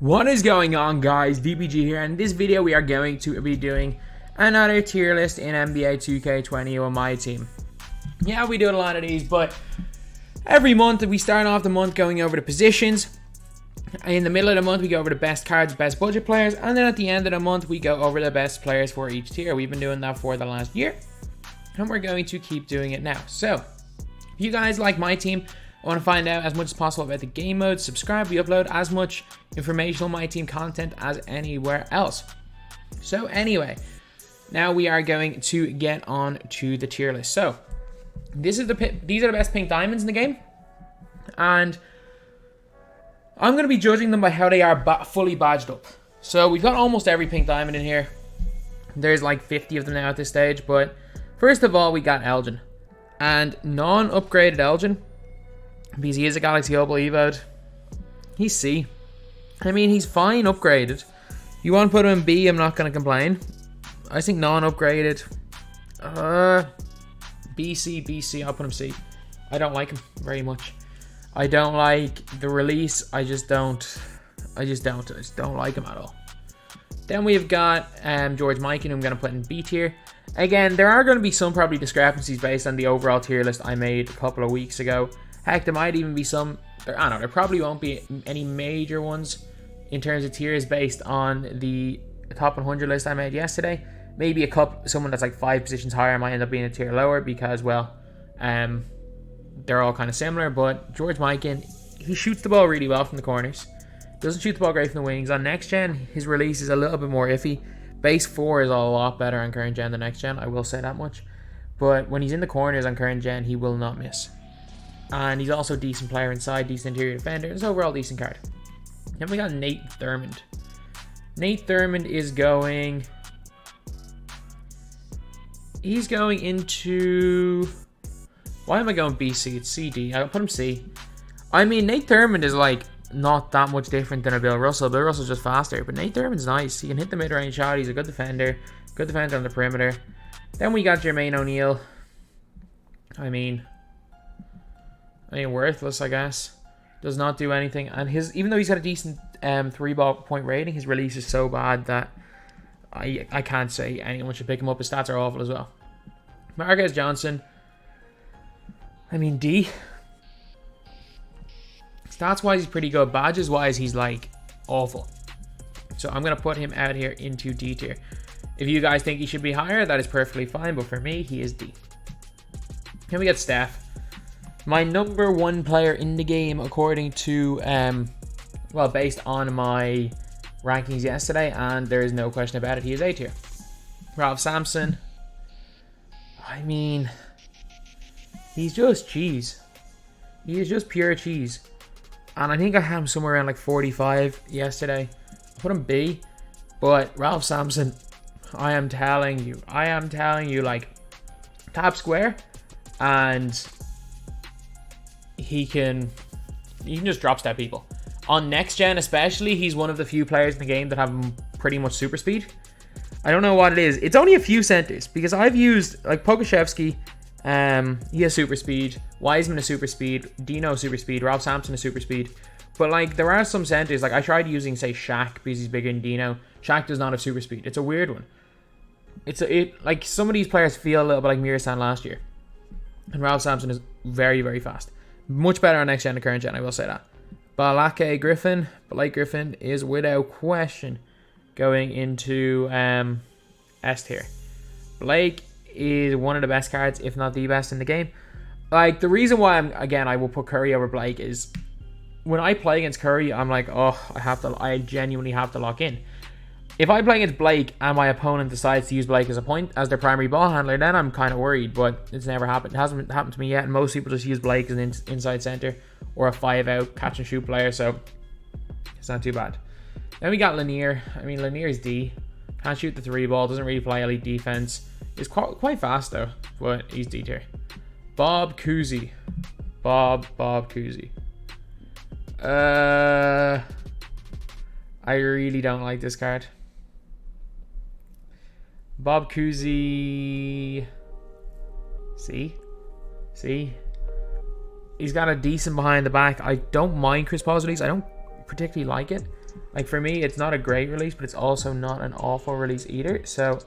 What is going on, guys? DBG here, and in this video we are going to be doing another tier list in NBA 2K21 MyTEAM. Yeah, we do a lot of these, but every month we start off the month going over the positions. In the middle of the month we go over the best cards, best budget players, and then at the end of the month we go over the best players for each tier. We've been doing that for the last year, and we're going to keep doing it now. So, if you guys like my team, I want to find out as much as possible about the game mode, subscribe. We upload as much informational MyTEAM content as anywhere else. So anyway, now we are going to get on to the tier list. So these are the best pink diamonds in the game, and I'm going to be judging them by how they are fully badged up. So we've got almost every pink diamond in here. There's like 50 of them now at this stage, but first of all we got Elgin, and non-upgraded Elgin, because he is a Galaxy Opal Evoed. He's C. I mean, he's fine upgraded. You want to put him in B, I'm not going to complain. I think non-upgraded. BC, I'll put him C. I don't like him very much. I don't like the release. I just don't like him at all. Then we've got George Mikan, who I'm going to put in B tier. Again, there are going to be some probably discrepancies based on the overall tier list I made a couple of weeks ago. Heck, there might even be some, I don't know, there probably won't be any major ones in terms of tiers based on the top 100 list I made yesterday. Maybe someone that's like 5 positions higher might end up being a tier lower because, well, they're all kind of similar. But George Mikan, he shoots the ball really well from the corners. Doesn't shoot the ball great from the wings. On next gen, his release is a little bit more iffy. Base 4 is a lot better on current gen than next gen, I will say that much. But when he's in the corners on current gen, he will not miss. And he's also a decent player inside, decent interior defender. It's overall a decent card. Then we got Nate Thurmond. Nate Thurmond is going... He's going into... Why am I going BC? It's CD. I'll put him C. I mean, Nate Thurmond is like not that much different than a Bill Russell. Bill Russell's just faster. But Nate Thurmond's nice. He can hit the mid-range shot. He's a good defender. Good defender on the perimeter. Then we got Jermaine O'Neal. I mean, worthless, I guess. Does not do anything, and even though he's got a decent 3-ball point rating, his release is so bad that I can't say anyone should pick him up. His stats are awful as well. Marquez Johnson, I mean, D. Stats wise, he's pretty good. Badges wise, he's like awful. So I'm gonna put him out here into D tier. If you guys think he should be higher, that is perfectly fine. But for me, he is D. Then we got Steph. My number 1 player in the game, according to, well, based on my rankings yesterday, and there is no question about it, he is A tier. Ralph Sampson, I mean, he's just cheese. He is just pure cheese. And I think I had him somewhere around like 45 yesterday. I put him B, but Ralph Sampson, I am telling you, like, tap square, and he can just drop step people. On next gen especially, he's one of the few players in the game that have pretty much super speed. I don't know what it is. It's only a few centers, because I've used like Pokashevsky, he has super speed, Wiseman is super speed, Dino super speed, Rob Sampson is super speed. But like there are some centers, like I tried using say Shaq because he's bigger than Dino. Shaq does not have super speed. It's a weird one. Like some of these players feel a little bit like Mirasan last year. And Rob Sampson is very, very fast. Much better on next gen than current gen, I will say that. Blake Griffin is without question going into S tier. Blake is one of the best cards, if not the best in the game. Like the reason why I will put Curry over Blake is when I play against Curry, I'm like, oh, I genuinely have to lock in. If I play against Blake and my opponent decides to use Blake as their primary ball handler, then I'm kind of worried, but it's never happened. It hasn't happened to me yet, and most people just use Blake as an inside center or a 5-out catch and shoot player, so it's not too bad. Then we got Lanier. I mean, Lanier's D. Can't shoot the 3-ball, doesn't really play elite defense. He's quite fast though, but he's D tier. Bob Cousy. Bob Cousy. I really don't like this card. Bob Cousy. See? He's got a decent behind the back. I don't mind Chris Paul's release. I don't particularly like it. Like for me, it's not a great release, but it's also not an awful release either. So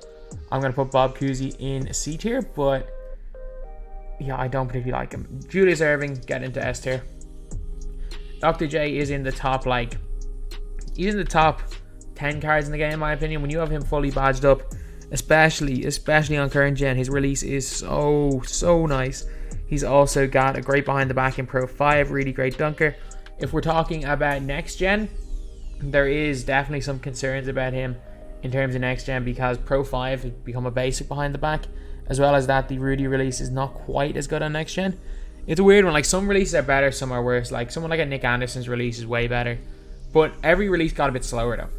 I'm going to put Bob Cousy in C tier, but yeah, I don't particularly like him. Julius Erving, get into S tier. Dr. J is in the top, like, he's in the top 10 cards in the game, in my opinion. When you have him fully badged up, especially on current gen, his release is so nice. He's also got a great behind the back in Pro 5, really great dunker. If we're talking about next gen, there is definitely some concerns about him in terms of next gen, because Pro 5 has become a basic behind the back, as well as that the Rudy release is not quite as good on next gen. It's a weird one. Like, some releases are better, some are worse. Like someone like a Nick Anderson's release is way better, but every release got a bit slower though.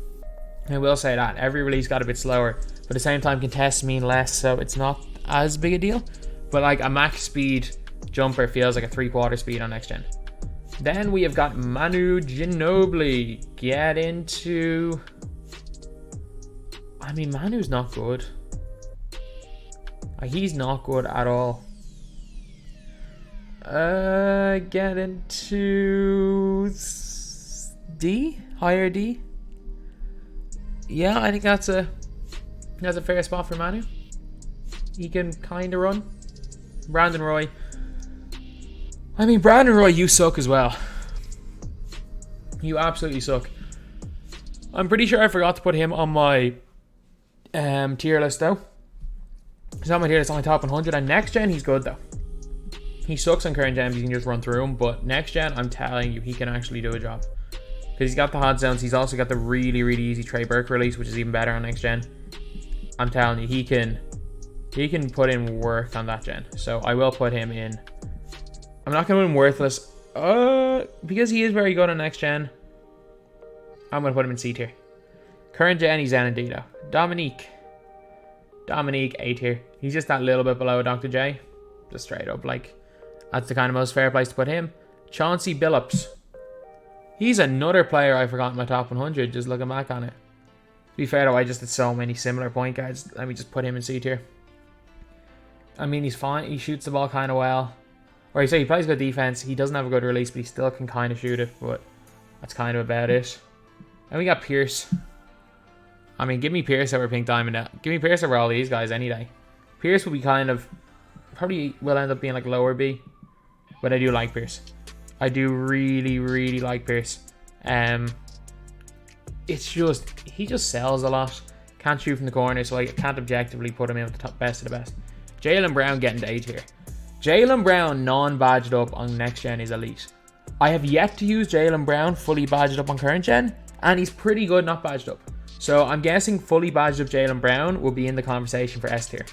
I will say that every release got a bit slower, but at the same time contests mean less, so it's not as big a deal. But like a max speed jumper feels like a 3/4 speed on next gen. Then we have got Manu Ginobili. Get into... I mean, Manu's not good. Like, he's not good at all. Get into D? Higher D? Yeah, I think that's a fair spot for Manu. He can kind of run. Brandon Roy. I mean, Brandon Roy, you suck as well. You absolutely suck. I'm pretty sure I forgot to put him on my tier list though. He's on my tier list on my top 100. And next gen, he's good though. He sucks on current gen, you can just run through him. But next gen, I'm telling you, he can actually do a job. Because he's got the hot zones. He's also got the really easy Trey Burke release, which is even better on next gen. I'm telling you, he can put in work on that gen. So I will put him in. I'm not going to put him worthless. Because he is very good on next gen, I'm going to put him in C tier. Current gen, he's Zenandito. Dominique, A tier. He's just that little bit below Dr. J. Just straight up. Like, that's the kind of most fair place to put him. Chauncey Billups. He's another player I forgot in my top 100, just looking back on it. To be fair though, I just did so many similar point guards. Let me just put him in C tier. I mean, he's fine. He shoots the ball kind of well. Or he plays good defense. He doesn't have a good release, but he still can kind of shoot it. But that's kind of about it. And we got Pierce. I mean, give me Pierce over Pink Diamond now. Give me Pierce over all these guys any day. Pierce will be kind of... probably will end up being like lower B. But I do like Pierce. I do really like Pierce. It's just... he just sells a lot. Can't shoot from the corner, so I can't objectively put him in with the top best of the best. Jaylen Brown getting to A tier. Jaylen Brown non-badged up on next gen is elite. I have yet to use Jaylen Brown fully badged up on current gen, and he's pretty good not badged up. So I'm guessing fully badged up Jaylen Brown will be in the conversation for S tier.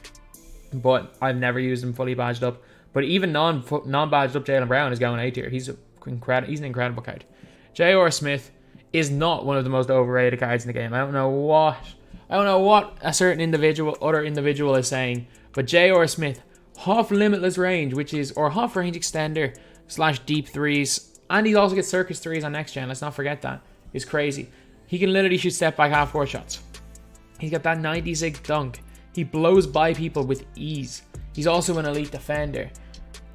But I've never used him fully badged up. But even non-badged up Jaylen Brown is going A tier. He's an incredible card. J.R. Smith is not one of the most overrated cards in the game. I don't know what a certain other individual is saying, but J.R. Smith, half limitless range, or half range extender / deep threes, and he also gets circus threes on next gen. Let's not forget that. It's crazy. He can literally shoot step back half court shots. He's got that 96 dunk. He blows by people with ease. He's also an elite defender.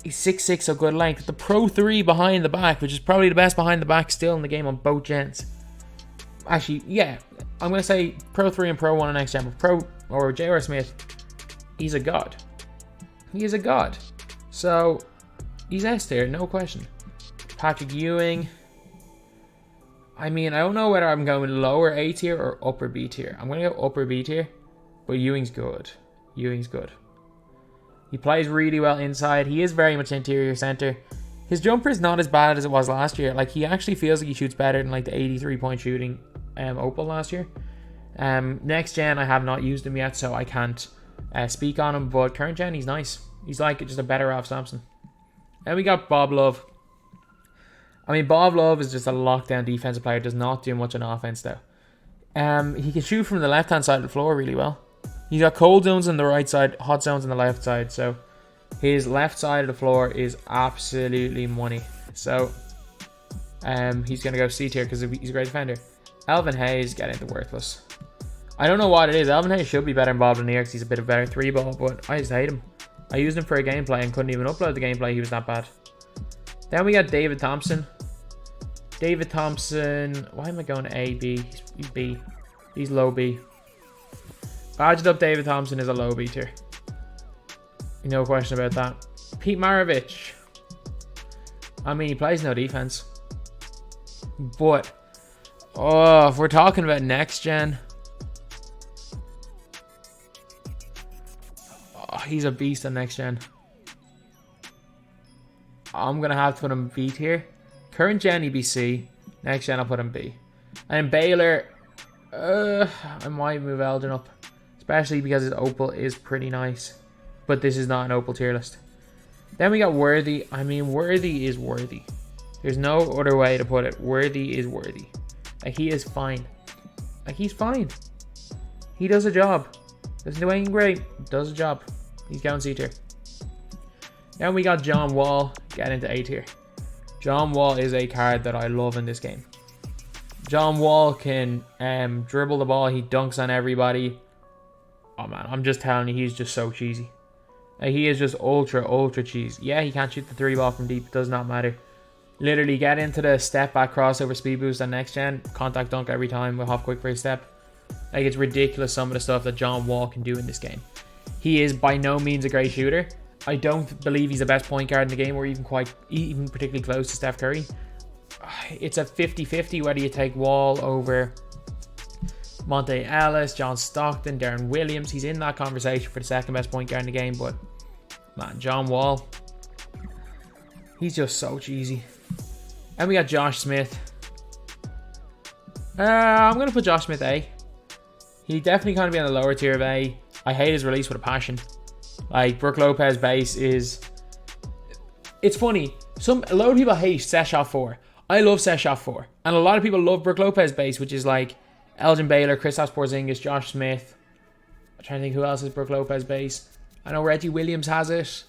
He's 6'6", so good length. The Pro 3 behind the back, which is probably the best behind the back still in the game on both gens. Actually, yeah, I'm going to say Pro 3 and Pro 1 on next gen. But J.R. Smith, he's a god. He is a god. So, he's S tier, no question. Patrick Ewing. I mean, I don't know whether I'm going lower A tier or upper B tier. I'm going to go upper B tier, but Ewing's good. He plays really well inside. He is very much interior center. His jumper is not as bad as it was last year. Like, he actually feels like he shoots better than like the 83-point shooting Opal last year. Next gen, I have not used him yet, so I can't speak on him. But current gen, he's nice. He's like just a better Ralph Sampson. Then we got Bob Love. I mean, Bob Love is just a lockdown defensive player. Does not do much on offense though. He can shoot from the left-hand side of the floor really well. He's got cold zones on the right side, hot zones on the left side. So his left side of the floor is absolutely money. So he's going to go C tier because he's a great defender. Elvin Hayes getting the worthless. I don't know what it is. Elvin Hayes should be better than Bob Lanier because he's a bit of a better 3-ball, but I just hate him. I used him for a gameplay and couldn't even upload the gameplay. He was that bad. Then we got David Thompson. David Thompson. Why am I going A, B? He's B. He's low B. Badged up David Thompson is a low B tier. No question about that. Pete Maravich. I mean, he plays no defense. But, oh, if we're talking about next gen, oh, he's a beast on next gen. I'm going to have to put him B tier. Current gen, he'd be C. Next gen, I'll put him B. And Baylor, I might move Eldon up. Especially because his Opal is pretty nice. But this is not an Opal tier list. Then we got Worthy. I mean, Worthy is worthy. There's no other way to put it. Worthy is worthy. Like, he is fine. Like, he's fine. He does a job. Doesn't do anything great. Does a job. He's going C tier. Then we got John Wall. Get into A tier. John Wall is a card that I love in this game. John Wall can dribble the ball. He dunks on everybody. Oh man, I'm just telling you, he's just so cheesy. Like, he is just ultra cheese. Yeah, he can't shoot the 3-ball from deep. It does not matter. Literally, get into the step back crossover speed boost on next gen. Contact dunk every time with half quick for his step. Like, it's ridiculous some of the stuff that John Wall can do in this game. He is by no means a great shooter. I don't believe he's the best point guard in the game, or even particularly close to Steph Curry. It's a 50-50 whether you take Wall over Monte Ellis, John Stockton, Darren Williams. He's in that conversation for the second best point guard in the game, but man, John Wall, he's just so cheesy. And we got Josh Smith. I'm going to put Josh Smith A. He definitely kind of be on the lower tier of A. I hate his release with a passion. Like, Brook Lopez base is... It's funny. A lot of people hate set shot 4. I love set shot 4. And a lot of people love Brook Lopez base, which is like Elgin Baylor, Kristaps Porzingis, Josh Smith. I'm trying to think who else has Brook Lopez base. I know Reggie Williams has it.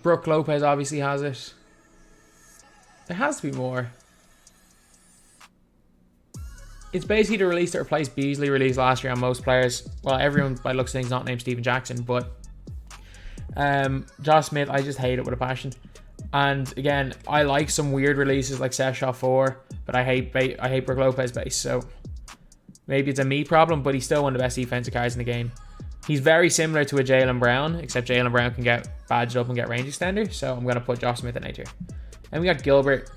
Brook Lopez obviously has it. There has to be more. It's basically the release that replaced Beasley released last year on most players. Well, everyone by looks of things not named Steven Jackson, but Josh Smith, I just hate it with a passion. And again, I like some weird releases like Set Shot 4, but I hate Brook Lopez base, so maybe it's a me problem, but he's still one of the best defensive cards in the game. He's very similar to a Jaylen Brown, except Jaylen Brown can get badged up and get range extender, so I'm going to put Josh Smith in A tier. And we got Gilbert.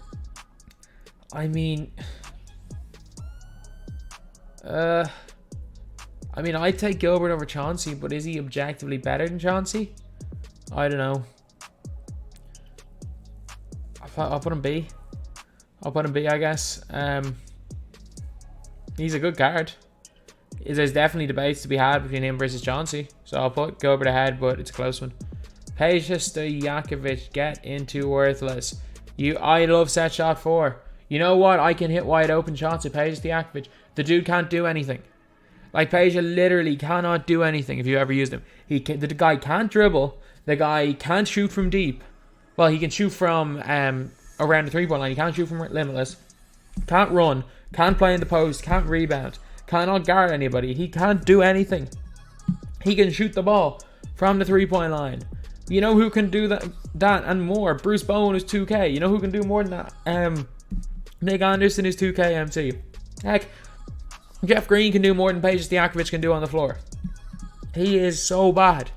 I mean, I'd take Gilbert over Chauncey, but is he objectively better than Chauncey? I don't know. I'll put him B. I'll put him B, I guess. He's a good card. There's definitely debates to be had between him versus Chauncey, so I'll put Gilbert ahead, but it's a close one. Peja Stojakovic, get into worthless. I love Set Shot 4. You know what? I can hit wide open shots at Peja Stojakovic. The dude can't do anything. Like, Peja literally cannot do anything if you ever used him. The guy can't dribble. The guy can't shoot from deep. Well, he can shoot from around the 3-point line. He can't shoot from limitless. Can't run. Can't play in the post. Can't rebound. Cannot guard anybody. He can't do anything. He can shoot the ball from the 3-point line. You know who can do that and more? Bruce Bowen is 2K. You know who can do more than that? Nick Anderson is 2K MC. Heck, Jeff Green can do more than Peja Stojakovic can do on the floor. He is so bad.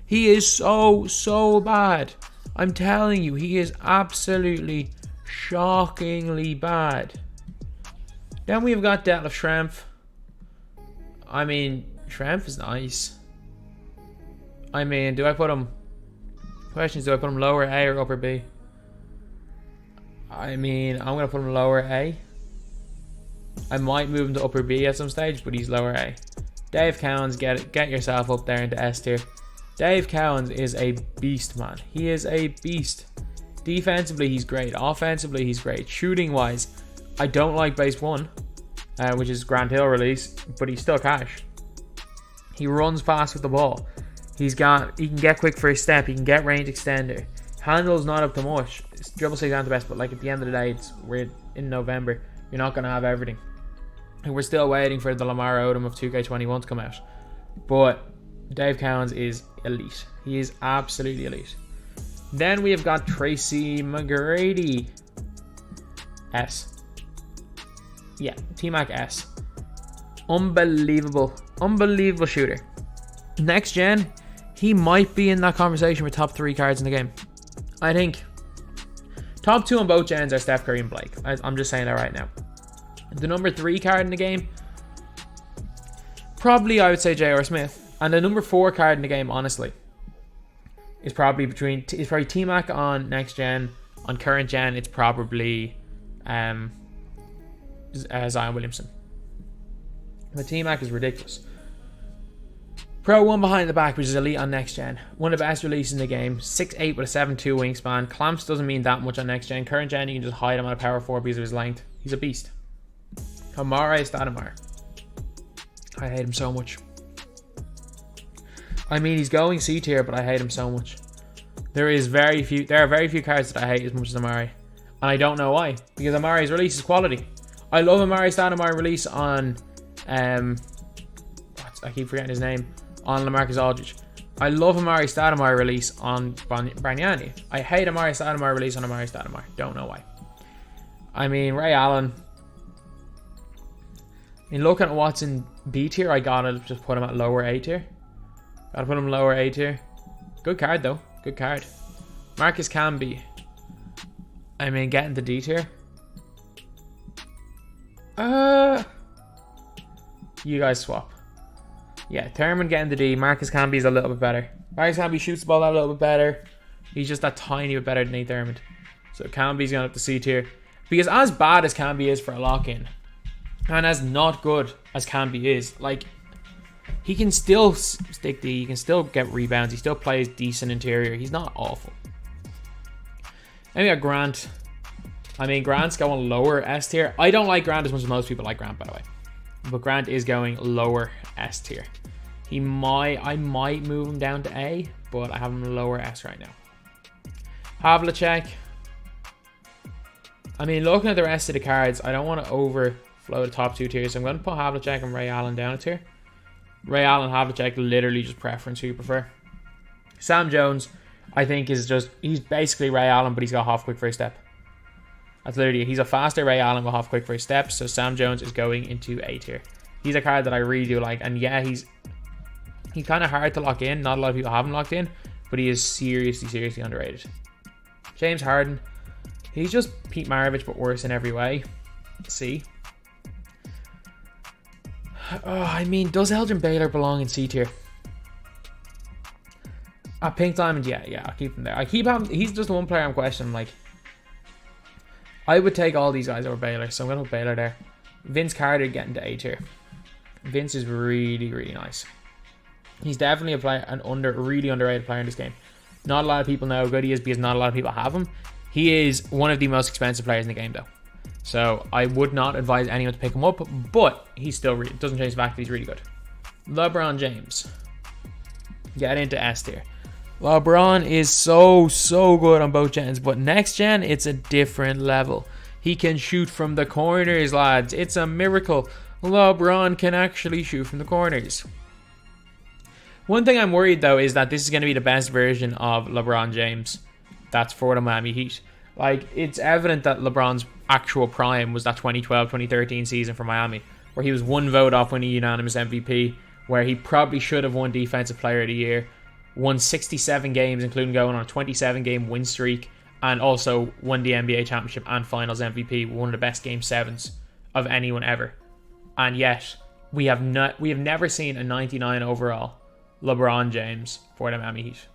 He is so bad. I'm telling you, he is absolutely shockingly bad. Then we've got Detlef Schrempf. I mean, Schrempf is nice. I mean, do I put him... Questions, do I put him lower A or upper B? I mean, I'm going to put him lower A. I might move him to upper B at some stage, but he's lower A. Dave Cowens, get yourself up there into S tier. Dave Cowens is a beast, man. He is a beast. Defensively, he's great. Offensively, he's great. Shooting-wise, I don't like base 1, which is Grant Hill release, but he's still cash. He runs fast with the ball. He can get quick for his step. He can get range extender. Handle's not up to much. Dribble six aren't the best, but like at the end of the day, we're in November. You're not going to have everything. And we're still waiting for the Lamar Odom of 2K21 to come out. But Dave Cowens is elite. He is absolutely elite. Then we have got Tracy McGrady. S. Yeah, T-Mac S. Unbelievable shooter. Next gen, he might be in that conversation with top 3 cards in the game. I think top 2 on both gens are Steph Curry and Blake. I'm just saying that right now. The number 3 card in the game, probably I would say J.R. Smith. And the number 4 card in the game, honestly, is probably T-Mac on next gen. On current gen, it's probably Zion Williamson. But T-Mac is ridiculous. Pro 1 behind the back, which is elite on next gen. One of the best releases in the game. 6'8" with a 7'2" wingspan. Clamps doesn't mean that much on next gen. Current gen, you can just hide him on a power 4 because of his length. He's a beast. Amare Stoudemire. I hate him so much. I mean, he's going C tier, but I hate him so much. There are very few cards that I hate as much as Amare. And I don't know why. Because Amare's release is quality. I love Amare Stoudemire release on I keep forgetting his name. On LaMarcus Aldridge. I love Amare Stoudemire release on Bargnani. I hate Amare Stoudemire release on Amare Stoudemire. Don't know why. I mean, Ray Allen. In looking at what's in B tier, I gotta just put him at lower A tier. Gotta put him lower A tier. Good card though. Good card. Marcus Camby. I mean, getting to D tier. You guys swap. Yeah, Thurman getting the D. Marcus Camby's a little bit better. Marcus Camby shoots the ball a little bit better. He's just that tiny bit better than Nate Thurman. So Camby's going up to C tier. Because as bad as Camby is for a lock-in, and as not good as Camby is, like, he can still stick D, he can still get rebounds, he still plays decent interior. He's not awful. Then we got Grant. I mean, Grant's going lower S tier. I don't like Grant as much as most people like Grant, by the way. But Grant is going lower S tier. I might move him down to A, but I have him lower S right now. Havlicek. I mean, looking at the rest of the cards, I don't want to overflow the top 2 tiers. So I'm going to put Havlicek and Ray Allen down a tier. Ray Allen, Havlicek, literally just preference who you prefer. Sam Jones, I think, is just, he's basically Ray Allen, but he's got half quick first step. That's literally, he's a faster Ray Allen with half quick first step. So Sam Jones is going into A tier. He's a card that I really do like. And yeah, he's kind of hard to lock in. Not a lot of people have him locked in, but he is seriously underrated. James Harden. He's just Pete Maravich, but worse in every way. C. Oh, I mean, does Elgin Baylor belong in C tier? Pink Diamond, yeah, I'll keep him there. I keep him. He's just one player I'm questioning. Like, I would take all these guys over Baylor, so I'm gonna put Baylor there. Vince Carter getting to A tier. Vince is really nice. He's definitely a player, really underrated player in this game. Not a lot of people know how good he is because not a lot of people have him. He is one of the most expensive players in the game, though. So I would not advise anyone to pick him up, but he's still doesn't change the fact that he's really good. LeBron James. Get into S tier. LeBron is so good on both gens, but next gen, it's a different level. He can shoot from the corners, lads. It's a miracle. LeBron can actually shoot from the corners. One thing I'm worried, though, is that this is going to be the best version of LeBron James that's for the Miami Heat. Like, it's evident that LeBron's actual prime was that 2012-2013 season for Miami, where he was one vote off winning unanimous MVP, where he probably should have won Defensive Player of the Year, won 67 games, including going on a 27-game win streak, and also won the NBA Championship and Finals MVP, one of the best Game 7s of anyone ever. And yet, we have never seen a 99 overall LeBron James for the Miami Heat.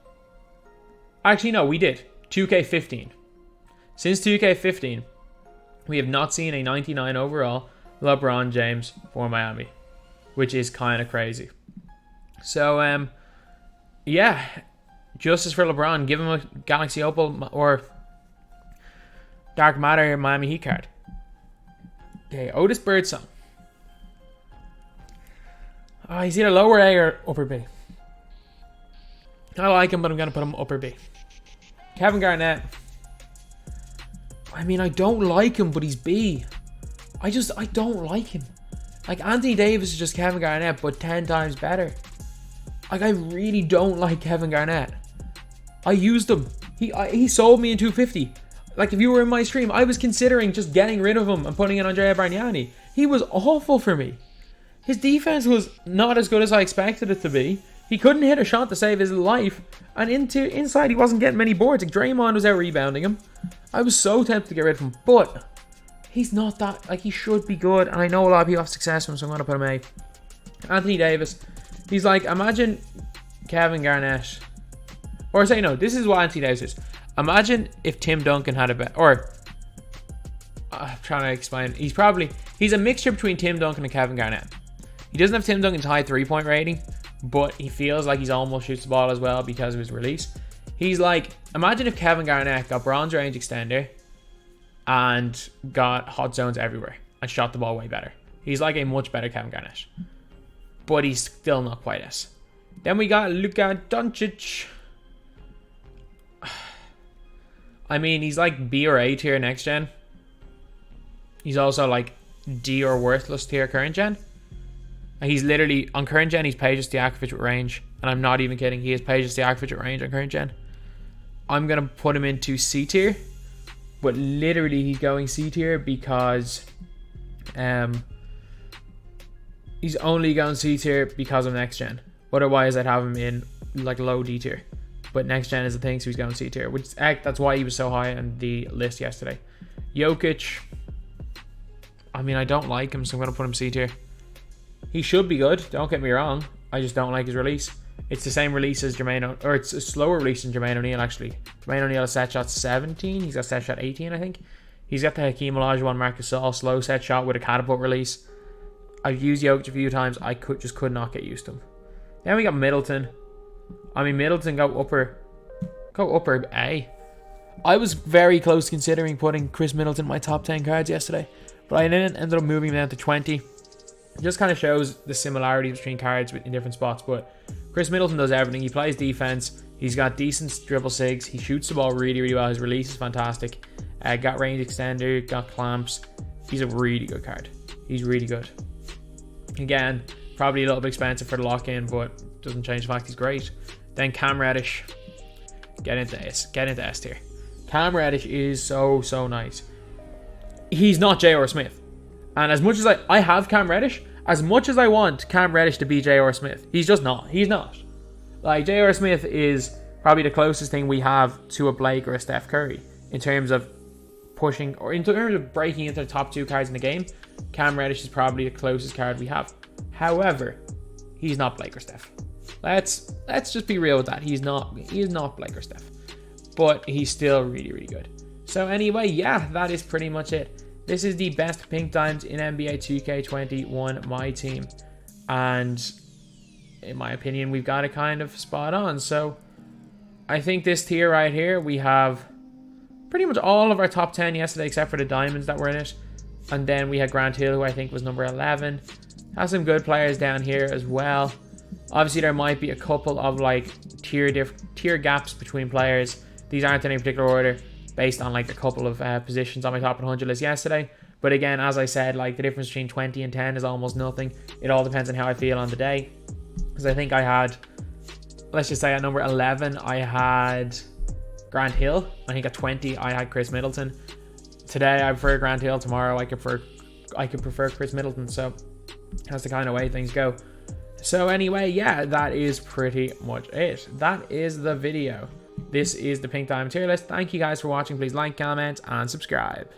Actually, no, we did. 2K15. Since 2K15, we have not seen a 99 overall LeBron James for Miami, which is kind of crazy. So, yeah, justice for LeBron. Give him a Galaxy Opal or Dark Matter Miami Heat card. Okay, Otis Birdsong. Oh, he's either lower A or upper B. I like him, but I'm going to put him upper B. Kevin Garnett. I mean, I don't like him, but he's B. I don't like him. Like, Anthony Davis is just Kevin Garnett, but 10 times better. Like, I really don't like Kevin Garnett. I used him. He sold me in 250. Like, if you were in my stream, I was considering just getting rid of him and putting in Andrea Bargnani. He was awful for me. His defense was not as good as I expected it to be. He couldn't hit a shot to save his life. And inside, he wasn't getting many boards. Like, Draymond was out rebounding him. I was so tempted to get rid of him. But he's not that... Like, he should be good. And I know a lot of people have success with him, so I'm going to put him A. Anthony Davis. He's like, imagine Kevin Garnett. Or say, no, this is what Anthony Davis is. Imagine if Tim Duncan had a bet. Or... I'm trying to explain. He's a mixture between Tim Duncan and Kevin Garnett. He doesn't have Tim Duncan's high 3-point rating, but he feels like he's almost shoots the ball as well because of his release. He's like, imagine if Kevin Garnett got bronze range extender and got hot zones everywhere and shot the ball way better. He's like a much better Kevin Garnett, but he's still not quite as. Then we got Luka Doncic. I mean, he's like B or A tier next gen. He's also like D or worthless tier current gen. And he's literally, on current gen, he's Peja Stojakovic with range. And I'm not even kidding. He is Peja Stojakovic with range on current gen. I'm going to put him into C tier. But literally, he's going C tier because he's only going C tier because of next gen. Otherwise, I'd have him in like low D tier. But next gen is the thing, so he's going C tier. Which that's why he was so high on the list yesterday. Jokic. I mean, I don't like him, so I'm going to put him C tier. He should be good, don't get me wrong. I just don't like his release. It's the same release as Jermaine, or it's a slower release than Jermaine O'Neal, actually. Jermaine O'Neal has set shot 17. He's got set shot 18, I think. He's got the Hakeem Olajuwon, Marcus Gasol slow set shot with a catapult release. I've used Jokic a few times. I just could not get used to him. Then we got Middleton. I mean, Middleton go upper A. I was very close considering putting Chris Middleton in my top 10 cards yesterday, but I ended up moving him down to 20. It just kind of shows the similarities between cards in different spots. But Chris Middleton does everything. He plays defense. He's got decent dribble sigs. He shoots the ball really, really well. His release is fantastic. Got range extender. Got clamps. He's a really good card. He's really good. Again, probably a little bit expensive for the lock-in, but doesn't change the fact he's great. Then Cam Reddish. Get into S tier. Cam Reddish is so nice. He's not J.R. Smith. And as much as I have Cam Reddish, as much as I want Cam Reddish to be J.R. Smith, he's just not. He's not. Like, J.R. Smith is probably the closest thing we have to a Blake or a Steph Curry in terms of pushing, or in terms of breaking into the top 2 cards in the game. Cam Reddish is probably the closest card we have. However, he's not Blake or Steph. Let's just be real with that. He's not Blake or Steph. But he's still really, really good. So anyway, yeah, that is pretty much it. This is the best pink dimes in NBA 2K21 MyTEAM. And in my opinion, we've got it kind of spot on. So I think this tier right here, we have pretty much all of our top 10 yesterday, except for the diamonds that were in it. And then we had Grant Hill, who I think was number 11. Has some good players down here as well. Obviously, there might be a couple of like tier gaps between players. These aren't in any particular order, based on like a couple of positions on my top 100 list yesterday. But again, as I said, like the difference between 20 and 10 is almost nothing. It all depends on how I feel on the day. Because I think I had, let's just say at number 11, I had Grant Hill. I think at 20, I had Chris Middleton. Today, I prefer Grant Hill. Tomorrow, I could prefer Chris Middleton. So that's the kind of way things go. So anyway, yeah, that is pretty much it. That is the video. This is the Pink Diamond tier list. Thank you guys for watching. Please like, comment, and subscribe.